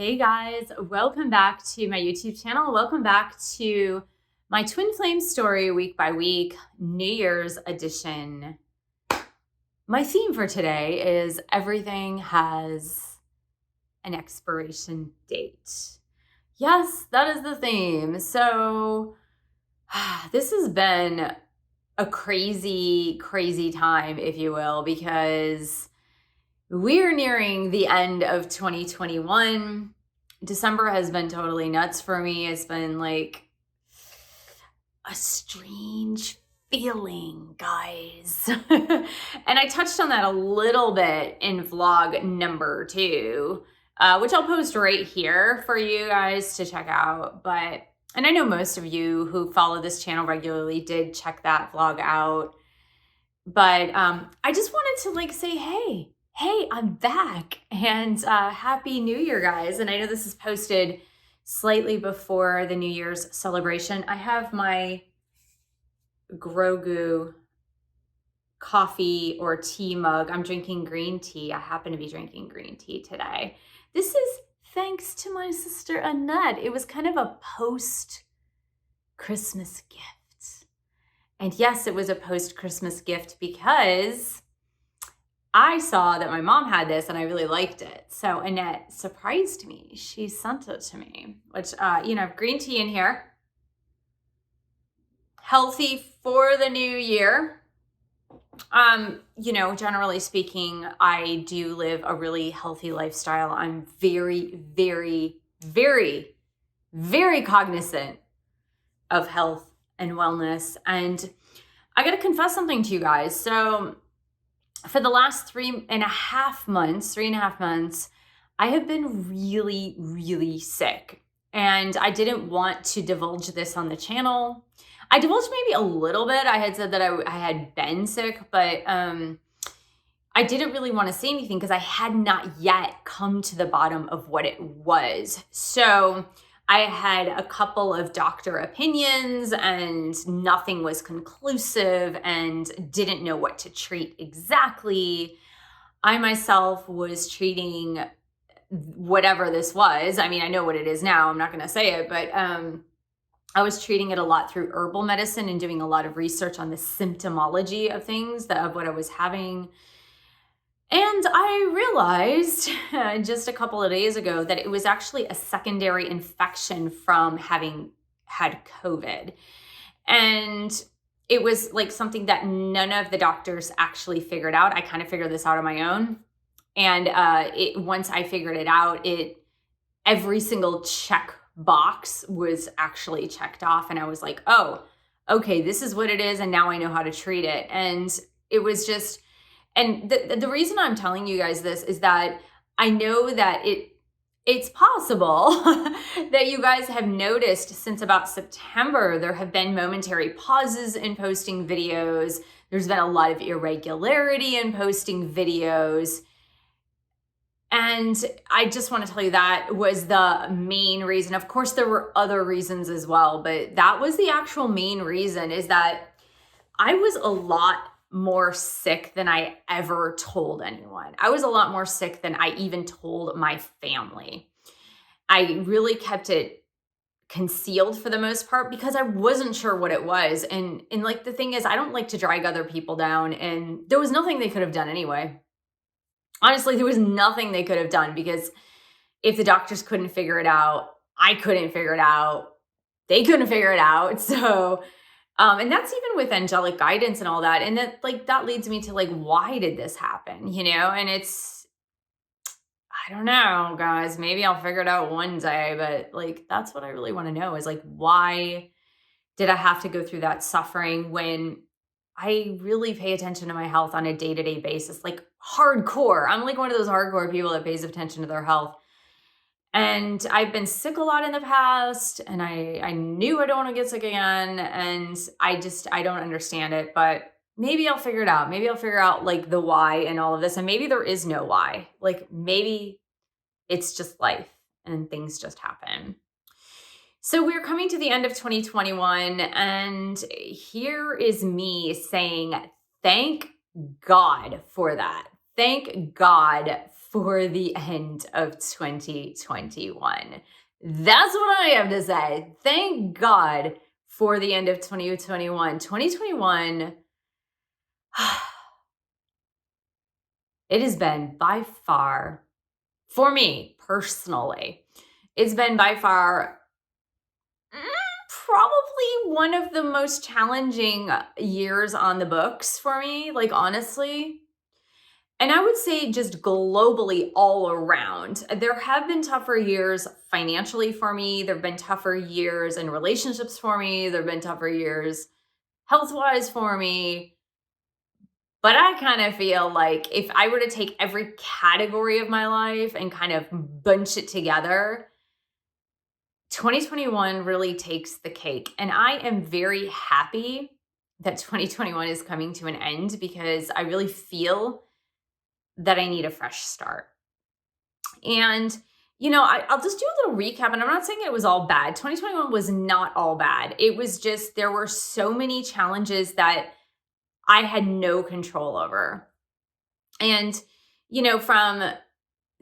Hey guys, welcome back to my YouTube channel. Welcome back to my Twin Flame story week by week, New Year's edition. My theme for today is everything has an expiration date. Yes, that is the theme. So this has been a crazy, crazy time, if you will, because we're nearing the end of 2021. December has been totally nuts for me. It's been like a strange feeling, guys. And I touched on that a little bit in vlog number 2, which I'll post right here for you guys to check out. And I know most of you who follow this channel regularly did check that vlog out. But I just wanted to say, hey, I'm back, and Happy New Year, guys. And I know this is posted slightly before the New Year's celebration. I have my Grogu coffee or tea mug. I'm drinking green tea. I happen to be drinking green tea today. This is thanks to my sister Annette. It was kind of a post-Christmas gift. And yes, it was a post-Christmas gift because I saw that my mom had this and I really liked it. So Annette surprised me. She sent it to me, which, I have green tea in here. Healthy for the new year. Generally speaking, I do live a really healthy lifestyle. I'm very, very, very, very cognizant of health and wellness. And I got to confess something to you guys. So for the last 3.5 months, I have been really, really sick. And I didn't want to divulge this on the channel. I divulged maybe a little bit. I had said that I had been sick, but I didn't really want to say anything because I had not yet come to the bottom of what it was. So I had a couple of doctor opinions and nothing was conclusive and didn't know what to treat exactly. I myself was treating whatever this was. I mean, I know what it is now. I'm not going to say it, but I was treating it a lot through herbal medicine and doing a lot of research on the symptomology of things, of what I was having. And I realized just a couple of days ago that it was actually a secondary infection from having had COVID. And it was like something that none of the doctors actually figured out. I kind of figured this out on my own. And once I figured it out, every single check box was actually checked off. And I was like, oh, okay, this is what it is. And now I know how to treat it. And it was just... And the reason I'm telling you guys this is that I know that it's possible that you guys have noticed since about September, there have been momentary pauses in posting videos. There's been a lot of irregularity in posting videos. And I just want to tell you that was the main reason. Of course, there were other reasons as well, but that was the actual main reason, is that I was a lot more sick than I ever told anyone. I was a lot more sick than I even told my family. I really kept it concealed for the most part because I wasn't sure what it was. And the thing is, I don't like to drag other people down, and there was nothing they could have done anyway. Honestly, there was nothing they could have done, because if the doctors couldn't figure it out, I couldn't figure it out. They couldn't figure it out. So and that's even with angelic guidance and all that. And that leads me to why did this happen? And it's, I don't know, guys, maybe I'll figure it out one day, but that's what I really want to know is why did I have to go through that suffering when I really pay attention to my health on a day-to-day basis, hardcore. I'm one of those hardcore people that pays attention to their health. And I've been sick a lot in the past, and I knew I don't want to get sick again. And I don't understand it, but maybe I'll figure it out. Maybe I'll figure out the why and all of this. And maybe there is no why. Maybe it's just life and things just happen. So we're coming to the end of 2021, and here is me saying, thank God for that. Thank God for the end of 2021. That's what I have to say. Thank God for the end of 2021. 2021, it has been by far, for me personally, it's been by far probably one of the most challenging years on the books for me, like honestly. And I would say just globally all around. There have been tougher years financially for me. There have been tougher years in relationships for me. There have been tougher years health-wise for me. But I kind of feel like if I were to take every category of my life and kind of bunch it together, 2021 really takes the cake. And I am very happy that 2021 is coming to an end because I really feel that I need a fresh start. And, I'll just do a little recap. And I'm not saying it was all bad. 2021 was not all bad. It was just, there were so many challenges that I had no control over. And, from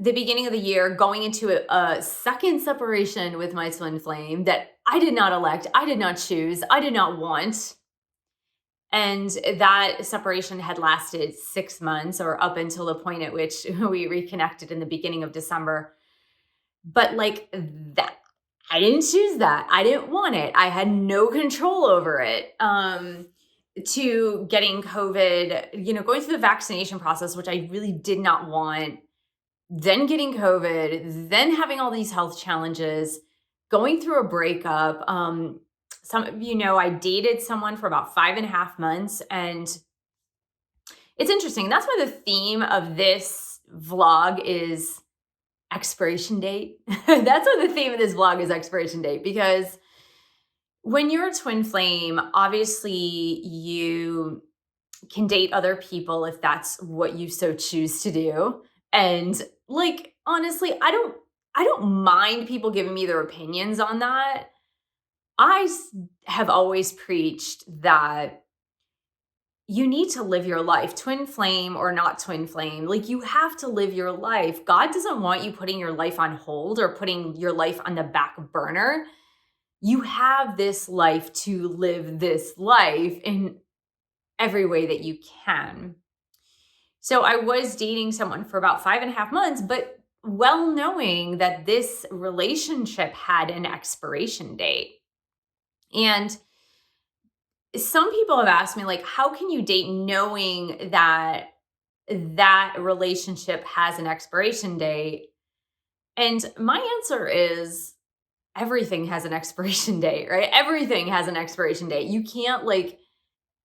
the beginning of the year, going into a second separation with my twin flame that I did not elect, I did not choose, I did not want. And that separation had lasted 6 months, or up until the point at which we reconnected in the beginning of December. But like that, I didn't choose that. I didn't want it. I had no control over it. To getting COVID, going through the vaccination process, which I really did not want, then getting COVID, then having all these health challenges, going through a breakup. Some of you know I dated someone for about 5.5 months, and it's interesting. That's why the theme of this vlog is expiration date. That's why the theme of this vlog is expiration date, because when you're a twin flame, obviously you can date other people if that's what you so choose to do. And like, honestly, I don't mind people giving me their opinions on that. I have always preached that you need to live your life, twin flame or not twin flame. Like, you have to live your life. God doesn't want you putting your life on hold or putting your life on the back burner. You have this life to live this life in every way that you can. So I was dating someone for about 5.5 months, but well knowing that this relationship had an expiration date. And some people have asked me, like, how can you date knowing that that relationship has an expiration date? And my answer is everything has an expiration date, right? Everything has an expiration date. You can't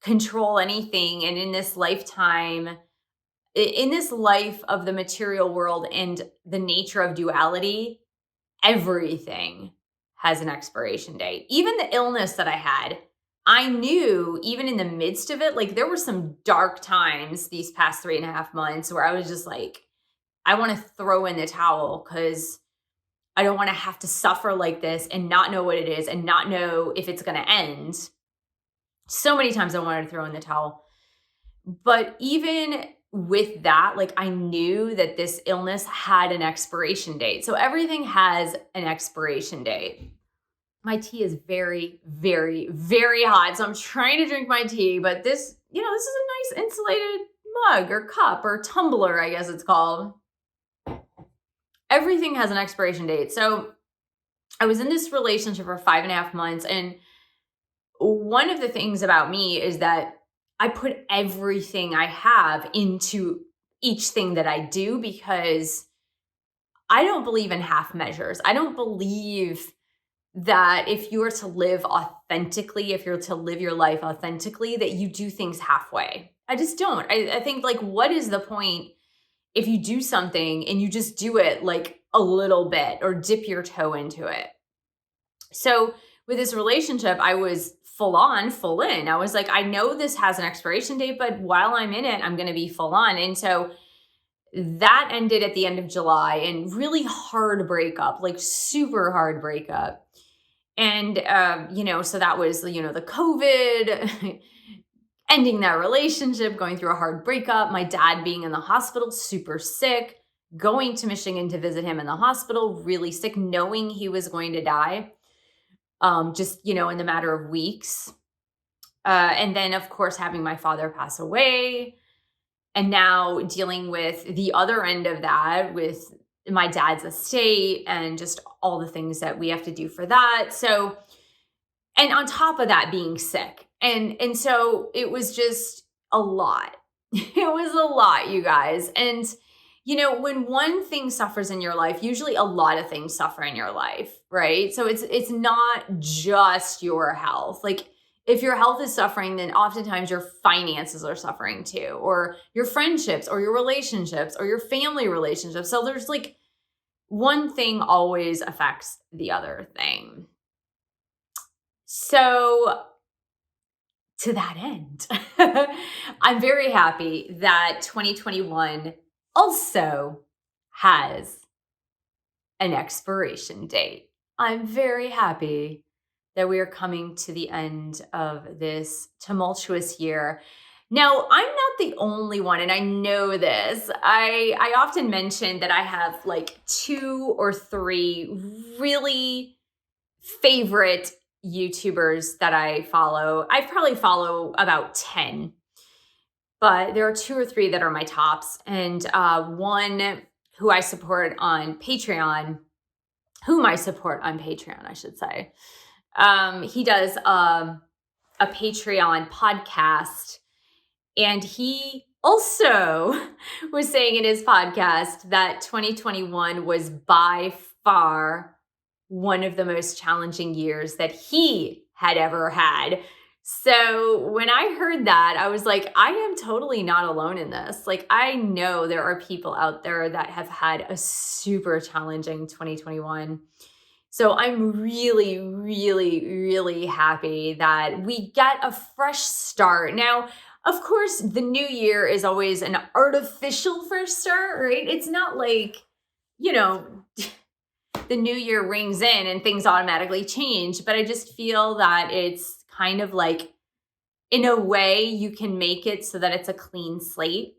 control anything. And in this lifetime, in this life of the material world and the nature of duality, everything has an expiration date. Even the illness that I had, I knew even in the midst of it, there were some dark times these past 3.5 months where I was just like, I want to throw in the towel because I don't want to have to suffer like this and not know what it is and not know if it's going to end. So many times I wanted to throw in the towel. But even with that, I knew that this illness had an expiration date. So everything has an expiration date. My tea is very, very, very hot. So I'm trying to drink my tea, but this is a nice insulated mug or cup or tumbler, I guess it's called. Everything has an expiration date. So I was in this relationship for 5.5 months. And one of the things about me is that I put everything I have into each thing that I do, because I don't believe in half measures. I don't believe that if you are to live authentically, if you're to live your life authentically, that you do things halfway. I just don't. I think what is the point if you do something and you just do it a little bit or dip your toe into it? So with this relationship, I was full in. I was like, I know this has an expiration date, but while I'm in it, I'm going to be full on. And so that ended at the end of July, and really hard breakup, super hard breakup. And, so that was, the COVID, ending that relationship, going through a hard breakup, my dad being in the hospital, super sick, going to Michigan to visit him in the hospital, really sick, knowing he was going to die, just, in the matter of weeks. And then, of course, having my father pass away, and now dealing with the other end of that with my dad's estate and just all the things that we have to do for that. So, and on top of that, being sick. And so it was just a lot. It was a lot, you guys. And, when one thing suffers in your life, usually a lot of things suffer in your life, right? So it's not just your health. Like, if your health is suffering, then oftentimes your finances are suffering too, or your friendships, or your relationships, or your family relationships. So there's like one thing always affects the other thing. So to that end, I'm very happy that 2021 also has an expiration date. I'm very happy that we are coming to the end of this tumultuous year. Now, I'm not the only one, and I know this. I often mention that I have like 2 or 3 really favorite YouTubers that I follow. I probably follow about 10, but there are 2 or 3 that are my tops. And one who I support on Patreon, I should say. He does a Patreon podcast, and he also was saying in his podcast that 2021 was by far one of the most challenging years that he had ever had. So when I heard that, I was like, I am totally not alone in this. Like, I know there are people out there that have had a super challenging 2021. So I'm really, really, really happy that we get a fresh start. Now, of course, the new year is always an artificial fresh start, right? It's not like, the new year rings in and things automatically change. But I just feel that it's kind of like, in a way, you can make it so that it's a clean slate.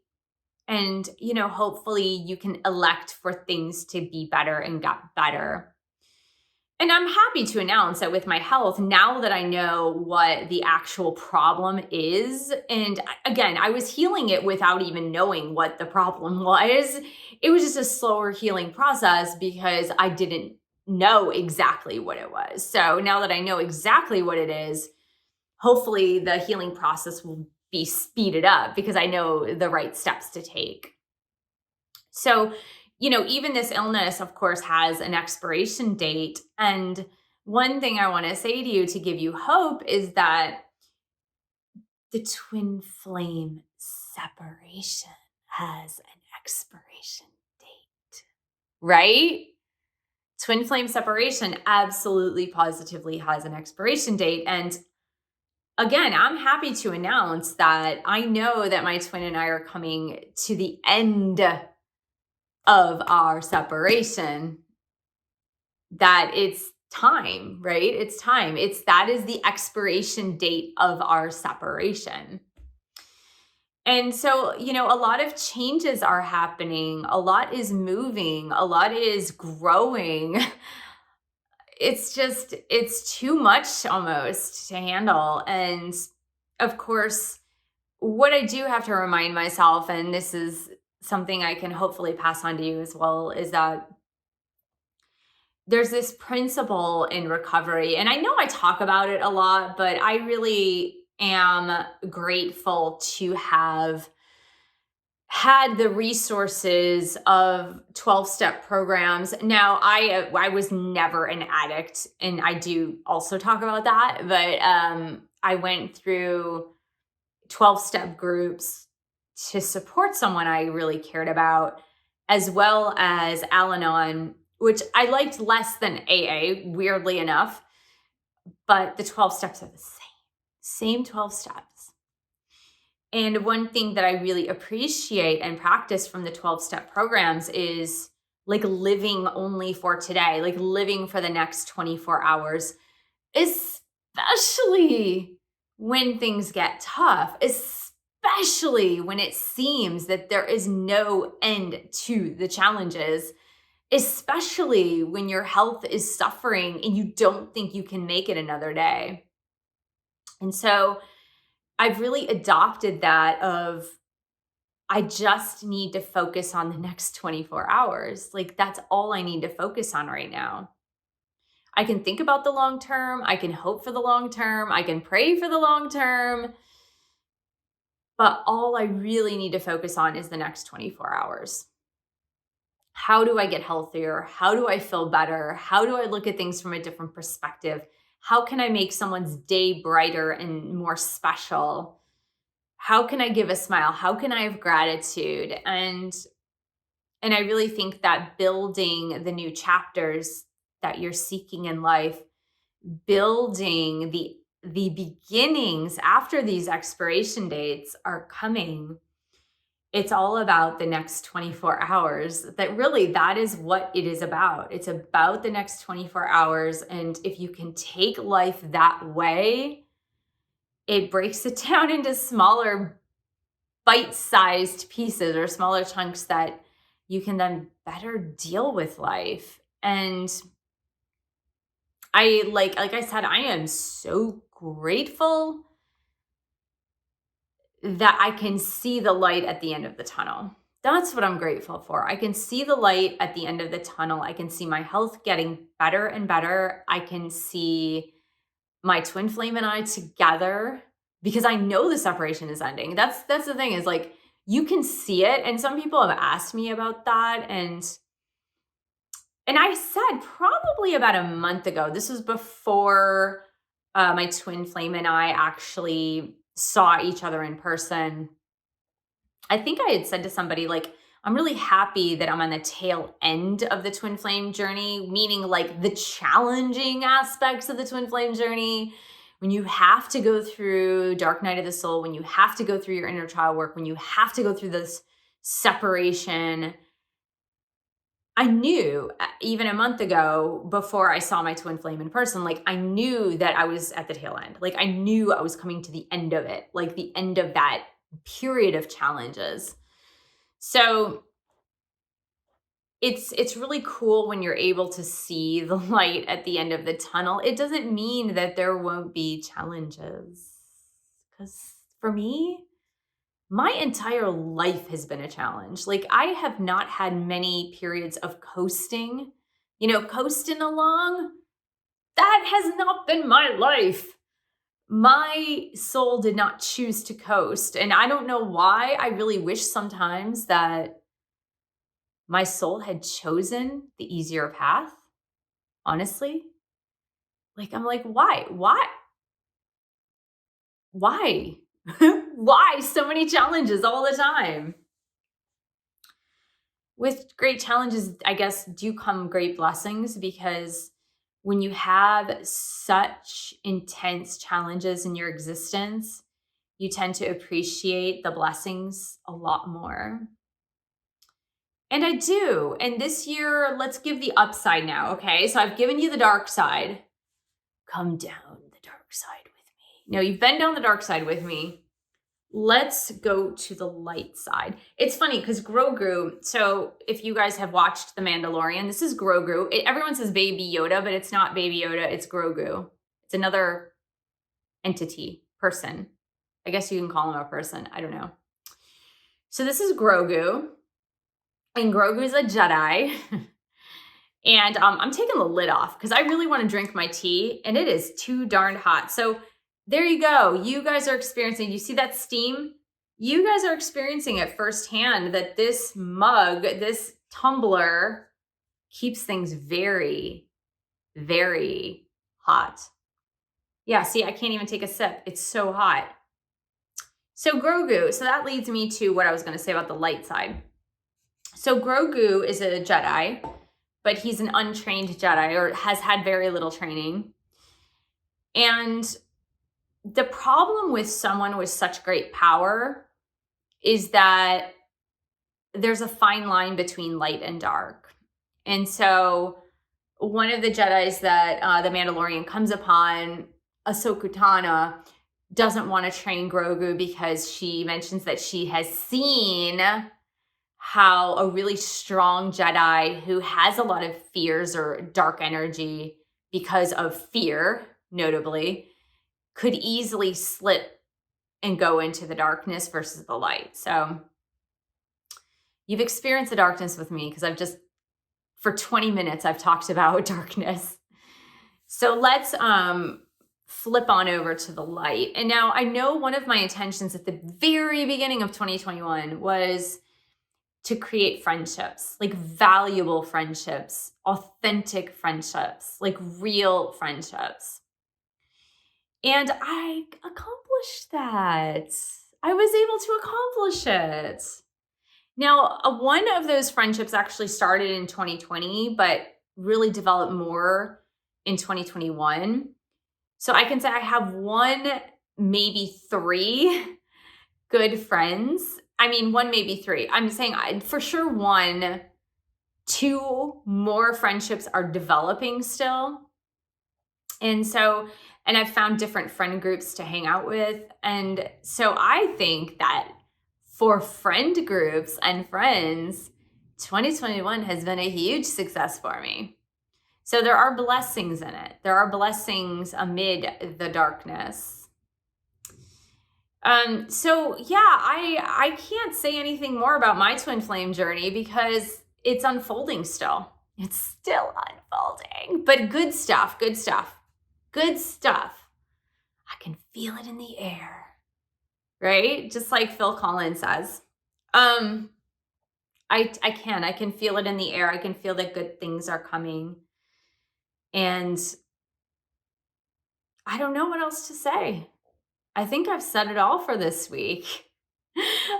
And, hopefully you can elect for things to be better and get better. And I'm happy to announce that with my health, now that I know what the actual problem is, and again, I was healing it without even knowing what the problem was. It was just a slower healing process because I didn't know exactly what it was. So now that I know exactly what it is, hopefully the healing process will be speeded up because I know the right steps to take. So, even this illness, of course, has an expiration date. And one thing I want to say to you to give you hope is that the twin flame separation has an expiration date, right? Twin flame separation absolutely positively has an expiration date. And again, I'm happy to announce that I know that my twin and I are coming to the end of our separation, that it's time, right? It's time. That is the expiration date of our separation. And so, a lot of changes are happening. A lot is moving. A lot is growing. It's too much almost to handle. And of course, what I do have to remind myself, and this is something I can hopefully pass on to you as well, is that there's this principle in recovery. And I know I talk about it a lot, but I really am grateful to have had the resources of 12-step programs. Now, I was never an addict, and I do also talk about that, but I went through 12-step groups to support someone I really cared about, as well as Al-Anon, which I liked less than AA, weirdly enough, but the 12 steps are the same 12 steps. And one thing that I really appreciate and practice from the 12-step programs is like living only for today, like living for the next 24 hours, especially when things get tough, especially when it seems that there is no end to the challenges, especially when your health is suffering and you don't think you can make it another day. And so I've really adopted that of, I just need to focus on the next 24 hours. Like, that's all I need to focus on right now. I can think about the long term. I can hope for the long term. I can pray for the long term. But all I really need to focus on is the next 24 hours. How do I get healthier? How do I feel better? How do I look at things from a different perspective? How can I make someone's day brighter and more special? How can I give a smile? How can I have gratitude? And I really think that building the new chapters that you're seeking in life, building the beginnings after these expiration dates are coming, it's all about the next 24 hours. That is what it is about. It's about the next 24 hours. And if you can take life that way, it breaks it down into smaller bite-sized pieces or smaller chunks that you can then better deal with life. And like I said, I am so grateful that I can see the light at the end of the tunnel. That's what I'm grateful for. I can see the light at the end of the tunnel. I can see my health getting better and better. I can see my twin flame and I together, because I know the separation is ending. That's the thing, is like, you can see it. And some people have asked me about that. And I said probably about a month ago, this was before my twin flame and I actually saw each other in person. I think I had said to somebody, like, I'm really happy that I'm on the tail end of the twin flame journey, meaning like the challenging aspects of the twin flame journey. When you have to go through dark night of the soul, when you have to go through your inner child work, when you have to go through this separation, I knew even a month ago, before I saw my twin flame in person, like, I knew that I was at the tail end. Like, I knew I was coming to the end of it, like the end of that period of challenges. So it's really cool when you're able to see the light at the end of the tunnel. It doesn't mean that there won't be challenges, because for me, my entire life has been a challenge. Like, I have not had many periods of coasting, coasting along. That has not been my life. My soul did not choose to coast. And I don't know why. I really wish sometimes that my soul had chosen the easier path, honestly. Like, I'm like, why? Why so many challenges all the time? With great challenges, I guess, do come great blessings, because when you have such intense challenges in your existence, you tend to appreciate the blessings a lot more. And I do. And this year, let's give the upside now, okay? So I've given you the dark side. Come down the dark side with me. No, you've been down the dark side with me. Let's go to the light side. It's funny because Grogu, so if you guys have watched The Mandalorian, this is Grogu. Everyone says Baby Yoda, but it's not Baby Yoda, it's Grogu. It's another entity, person. I guess you can call him a person. I don't know. So this is Grogu. And Grogu's a Jedi. And I'm taking the lid off because I really want to drink my tea, and it is too darn hot. So there you go. You guys are experiencing, you see that steam? You guys are experiencing it firsthand, that this mug, this tumbler, keeps things very, very hot. Yeah, see, I can't even take a sip. It's so hot. So Grogu, so that leads me to what I was going to say about the light side. So Grogu is a Jedi, but he's an untrained Jedi, or has had very little training. And the problem with someone with such great power is that there's a fine line between light and dark. And so one of the Jedis that the Mandalorian comes upon, Ahsoka Tano, doesn't want to train Grogu because she mentions that she has seen how a really strong Jedi who has a lot of fears or dark energy because of fear, notably, could easily slip and go into the darkness versus the light. So you've experienced the darkness with me because for 20 minutes, I've talked about darkness. So let's flip on over to the light. And now I know one of my intentions at the very beginning of 2021 was to create friendships, like valuable friendships, authentic friendships, like real friendships. And I accomplished that. I was able to accomplish it. Now, one of those friendships actually started in 2020, but really developed more in 2021. So I can say I have one, maybe three good friends. I mean, one, maybe three. I'm saying for sure one, two more friendships are developing still. And I've found different friend groups to hang out with. And so I think that for friend groups and friends, 2021 has been a huge success for me. So there are blessings in it. There are blessings amid the darkness. So yeah, I can't say anything more about my twin flame journey because it's unfolding still. It's still unfolding, but good stuff, good stuff, good stuff. I can feel it in the air, right? Just like Phil Collins says. I can feel it in the air. I can feel that good things are coming. And I don't know what else to say. I think I've said it all for this week.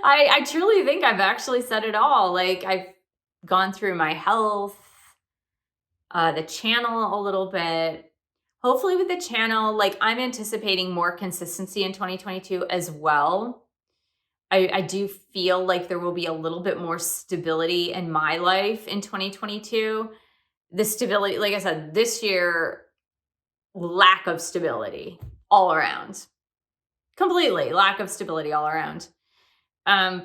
I truly think I've actually said it all. Like I've gone through my health, the channel a little bit. Hopefully with the channel, like I'm anticipating more consistency in 2022 as well. I do feel like there will be a little bit more stability in my life in 2022. The stability, like I said, this year, lack of stability all around. Completely lack of stability all around.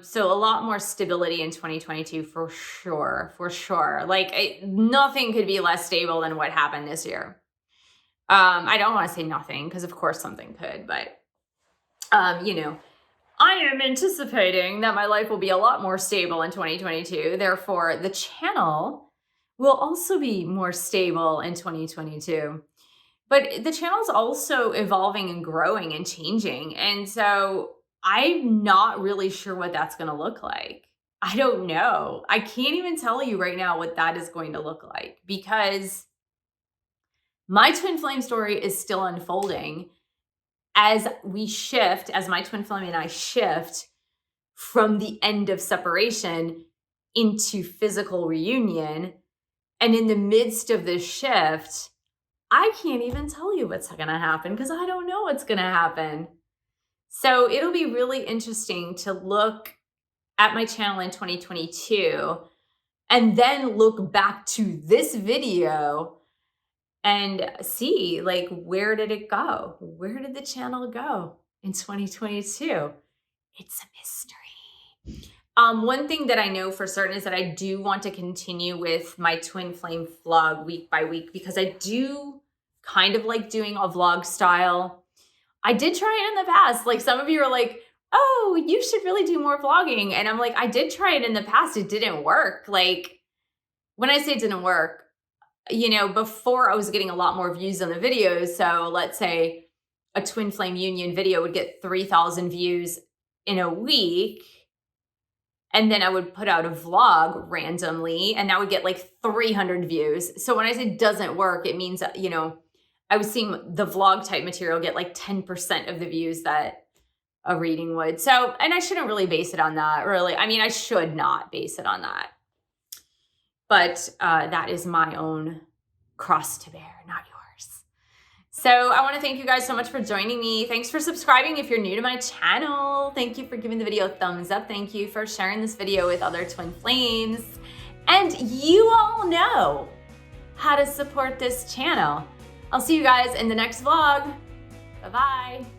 So a lot more stability in 2022 for sure. Like nothing could be less stable than what happened this year. I don't want to say nothing because of course something could, but I am anticipating that my life will be a lot more stable in 2022. Therefore, the channel will also be more stable in 2022. But the channel is also evolving and growing and changing. And so I'm not really sure what that's going to look like. I don't know. I can't even tell you right now what that is going to look like because my twin flame story is still unfolding as my twin flame and I shift from the end of separation into physical reunion. And in the midst of this shift, I can't even tell you what's going to happen because I don't know what's going to happen. So it'll be really interesting to look at my channel in 2022 and then look back to this video and see like, where did it go? Where did the channel go in 2022? It's a mystery. One thing that I know for certain is that I do want to continue with my twin flame vlog week by week because I do kind of like doing a vlog style. I did try it in the past. Like some of you are like, oh, you should really do more vlogging. And I'm like, I did try it in the past. It didn't work. Like when I say it didn't work, before I was getting a lot more views on the videos. So let's say a twin flame union video would get 3,000 views in a week. And then I would put out a vlog randomly and that would get like 300 views. So when I say doesn't work, it means that, I was seeing the vlog type material get like 10% of the views that a reading would. So, and I shouldn't really base it on that, really. I mean, I should not base it on that. But that is my own cross to bear, not yours. So I want to thank you guys so much for joining me. Thanks for subscribing if you're new to my channel. Thank you for giving the video a thumbs up. Thank you for sharing this video with other twin flames. And you all know how to support this channel. I'll see you guys in the next vlog. Bye-bye.